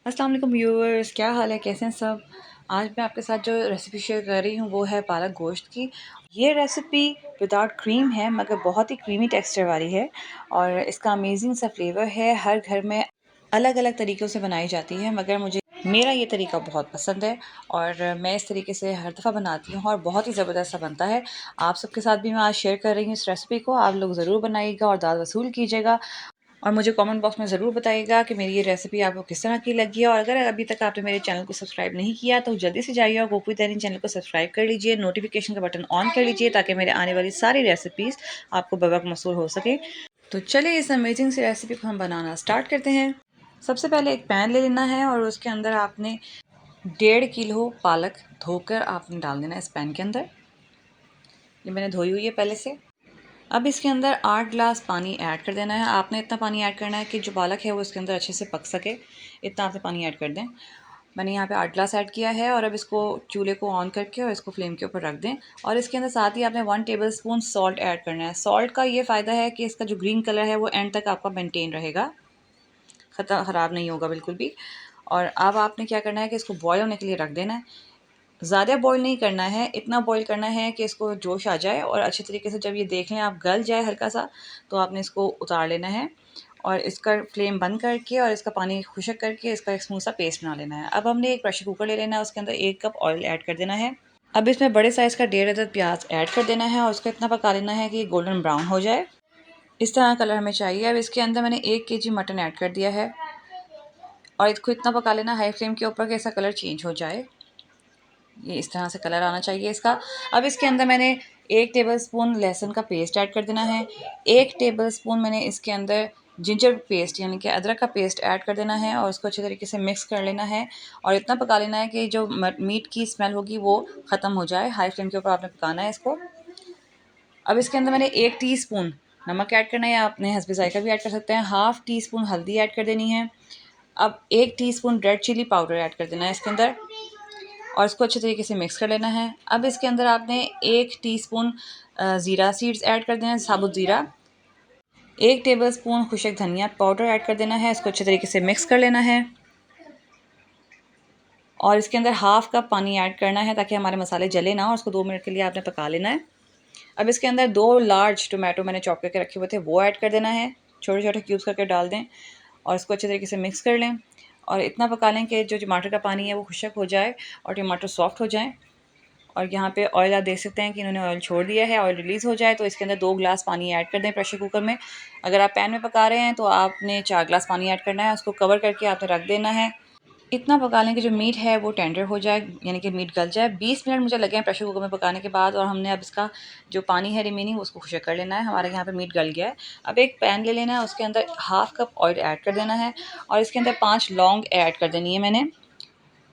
अस्सलाम वालेकुम व्यूअर्स, क्या हाल है, कैसे हैं सब। आज मैं आपके साथ जो रेसिपी शेयर कर रही हूँ वो है पालक गोश्त की। ये रेसिपी विदाउट क्रीम है मगर बहुत ही क्रीमी टेक्सचर वाली है और इसका अमेजिंग सा फ्लेवर है। हर घर में अलग अलग तरीक़ों से बनाई जाती है मगर मुझे मेरा ये तरीका बहुत पसंद है और मैं इस तरीके से हर दफ़ा बनाती हूँ और बहुत ही ज़बरदस्त सा बनता है। आप सबके साथ भी मैं आज शेयर कर रही हूँ इस रेसिपी को। आप लोग ज़रूर बनाइएगा और दाद वसूल कीजिएगा और मुझे कमेंट बॉक्स में ज़रूर बताइएगा कि मेरी ये रेसिपी आपको किस तरह की लगी है। और अगर अभी तक आपने मेरे चैनल को सब्सक्राइब नहीं किया तो जल्दी से जाइए और गोपी तहरीन चैनल को सब्सक्राइब कर लीजिए, नोटिफिकेशन का बटन ऑन कर लीजिए ताकि मेरे आने वाली सारी रेसिपीज़ आपको बवक्त मौसूल हो सके। तो चलिए इस अमेजिंग सी रेसिपी को हम बनाना स्टार्ट करते हैं। सबसे पहले एक पैन ले लेना है और उसके अंदर आपने 1.5 किलो पालक धोकर आपने डाल देना है इस पैन के अंदर। ये मैंने धोई हुई है पहले से। अब इसके अंदर 8 ग्लास पानी ऐड कर देना है। आपने इतना पानी ऐड करना है कि जो पालक है वो इसके अंदर अच्छे से पक सके, इतना आपने पानी ऐड कर दें। मैंने यहाँ पे 8 ग्लास ऐड किया है और अब इसको चूल्हे को ऑन करके और इसको फ्लेम के ऊपर रख दें। और इसके अंदर साथ ही आपने 1 टेबलस्पून सॉल्ट ऐड करना है। सॉल्ट का ये फ़ायदा है कि इसका जो ग्रीन कलर है वो एंड तक आपका मेनटेन रहेगा, ख़राब नहीं होगा बिल्कुल भी। और अब आपने क्या करना है कि इसको बॉयल होने के लिए रख देना है। ज़्यादा बॉईल नहीं करना है, इतना बॉईल करना है कि इसको जोश आ जाए और अच्छे तरीके से जब ये देख लें आप गल जाए हल्का सा, तो आपने इसको उतार लेना है और इसका फ्लेम बंद करके और इसका पानी खुश्क करके इसका एक स्मूथ सा पेस्ट बना लेना है। अब हमने एक प्रेशर कुकर ले लेना है, उसके अंदर 1 कप ऑयल ऐड कर देना है। अब इसमें बड़े साइज़ का 1.5 अदद प्याज ऐड कर देना है और उसको इतना पका लेना है कि गोल्डन ब्राउन हो जाए, इस तरह कलर हमें चाहिए। अब इसके अंदर मैंने 1 kg मटन ऐड कर दिया है और इसको इतना पका लेना हाई फ्लेम के ऊपर कि इसका कलर चेंज हो जाए। ये इस तरह से कलर आना चाहिए इसका। अब इसके अंदर मैंने 1 टेबलस्पून लहसुन का पेस्ट ऐड कर देना है। 1 टेबलस्पून मैंने इसके अंदर जिंजर पेस्ट यानी कि अदरक का पेस्ट ऐड कर देना है और उसको अच्छे तरीके से मिक्स कर लेना है और इतना पका लेना है कि जो मीट की स्मेल होगी वो ख़त्म हो जाए। हाई फ्लेम के ऊपर आपने पकाना है इसको। अब इसके अंदर मैंने 1 टीस्पून नमक ऐड करना है, या अपने हस्बे ज़ायक़ा भी ऐड कर सकते हैं। हाफ़ टी स्पून हल्दी ऐड कर देनी है। अब 1 teaspoon red chilli powder add कर देना है इसके अंदर और इसको अच्छे तरीके से मिक्स कर लेना है। अब इसके अंदर आपने 1 टीस्पून ज़ीरा सीड्स ऐड कर देना है, साबुत ज़ीरा। 1 टेबलस्पून खुशक धनिया पाउडर ऐड कर देना है, इसको अच्छे तरीके से मिक्स कर लेना है और इसके अंदर हाफ़ कप पानी ऐड करना है ताकि हमारे मसाले जले ना और उसको 2 मिनट के लिए आपने पका लेना है। अब इसके अंदर 2 लार्ज टोमेटो मैंने चॉप करके रखे हुए थे वो ऐड कर देना है, छोटे छोटे क्यूब्स करके डाल दें और इसको अच्छे तरीके से मिक्स कर लें और इतना पका लें कि जो टमाटर का पानी है वो खुश्क हो जाए और टमाटर सॉफ्ट हो जाएं। और यहाँ पे ऑयल आप देख सकते हैं कि इन्होंने ऑयल छोड़ दिया है। ऑयल रिलीज़ हो जाए तो इसके अंदर 2 ग्लास पानी ऐड कर दें प्रेशर कुकर में। अगर आप पैन में पका रहे हैं तो आपने 4 ग्लास पानी ऐड करना है, उसको कवर करके आपने रख देना है। इतना पका लें कि जो मीट है वो टेंडर हो जाए, यानी कि मीट गल जाए। 20 मिनट मुझे लगे हैं प्रेशर कुकर में पकाने के बाद और हमने अब इसका जो पानी है रिमेनिंग उसको खुश्क कर लेना है। हमारे यहाँ पे मीट गल गया है। अब एक पैन ले लेना है, उसके अंदर हाफ़ कप ऑयल ऐड कर देना है और इसके अंदर 5 लौंग ऐड कर देनी है मैंने।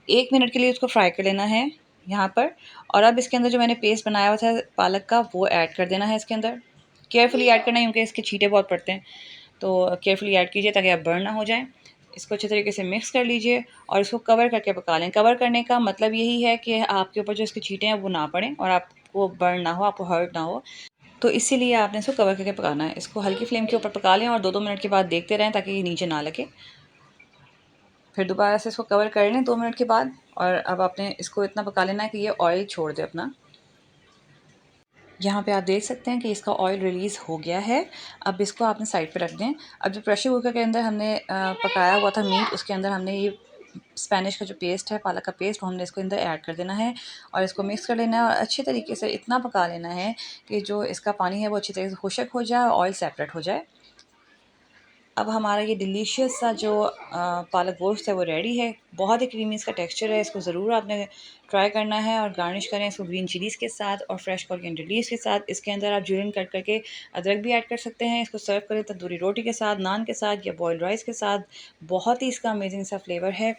1 मिनट के लिए उसको फ्राई कर लेना है यहाँ पर। और अब इसके अंदर जो मैंने पेस्ट बनाया हुआ था पालक का वो ऐड कर देना है इसके अंदर। केयरफुली ऐड करना है क्योंकि इसके छींटे बहुत पड़ते हैं, तो केयरफुली ऐड कीजिए ताकि आप बर्न ना हो जाएं। इसको अच्छे तरीके से मिक्स कर लीजिए और इसको कवर करके पका लें। कवर करने का मतलब यही है कि आपके ऊपर जो इसके छींटे हैं वो ना पड़ें और आपको बर्न ना हो, आपको हर्ट ना हो, तो इसीलिए आपने इसको कवर करके पकाना है। इसको हल्की फ्लेम के ऊपर पका लें और 2-2 मिनट के बाद देखते रहें ताकि ये नीचे ना लगे। फिर दोबारा से इसको कवर कर लें 2 मिनट के बाद और अब आपने इसको इतना पका लेना है कि ये ऑयल छोड़ दे अपना। यहाँ पे आप देख सकते हैं कि इसका ऑयल रिलीज़ हो गया है। अब इसको आपने साइड पे रख दें। अब जो प्रेशर कुकर के अंदर हमने पकाया हुआ था मीट, उसके अंदर हमने ये स्पेनिश का जो पेस्ट है, पालक का पेस्ट, वो हमने इसको अंदर ऐड कर देना है और इसको मिक्स कर लेना है और अच्छे तरीके से इतना पका लेना है कि जो इसका पानी है वो अच्छी तरीके से खुश्क हो जाए और ऑयल सेपरेट हो जाए। अब हमारा ये डिलीशियस सा जो पालक गोश्त है वो रेडी है। बहुत ही क्रीमी इसका टेक्सचर है। इसको ज़रूर आपने ट्राई करना है और गार्निश करें इसको ग्रीन चिलीज़ के साथ और फ्रेश कोरिएंडर लीव्स के साथ। इसके अंदर आप जुलियन कट करके अदरक भी ऐड कर सकते हैं। इसको सर्व करें तंदूरी रोटी के साथ, नान के साथ या बॉइल्ड राइस के साथ। बहुत ही इसका अमेजिंग सा फ्लेवर है,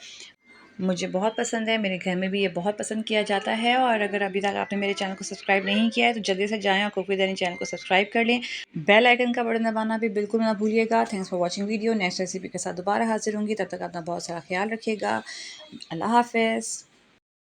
मुझे बहुत पसंद है। मेरे घर में भी ये बहुत पसंद किया जाता है। और अगर अभी तक आपने मेरे चैनल को सब्सक्राइब नहीं किया है तो जल्दी से जाएं और कुक विद एनी चैनल को सब्सक्राइब कर लें। बेल आइकन का बटन दबाना भी बिल्कुल ना भूलिएगा। Thanks for watching video. Next recipe के साथ दोबारा हाजिर होंगी, तब तक अपना बहुत सारा ख्याल रखिएगा। अल्लाह हाफ़िज़।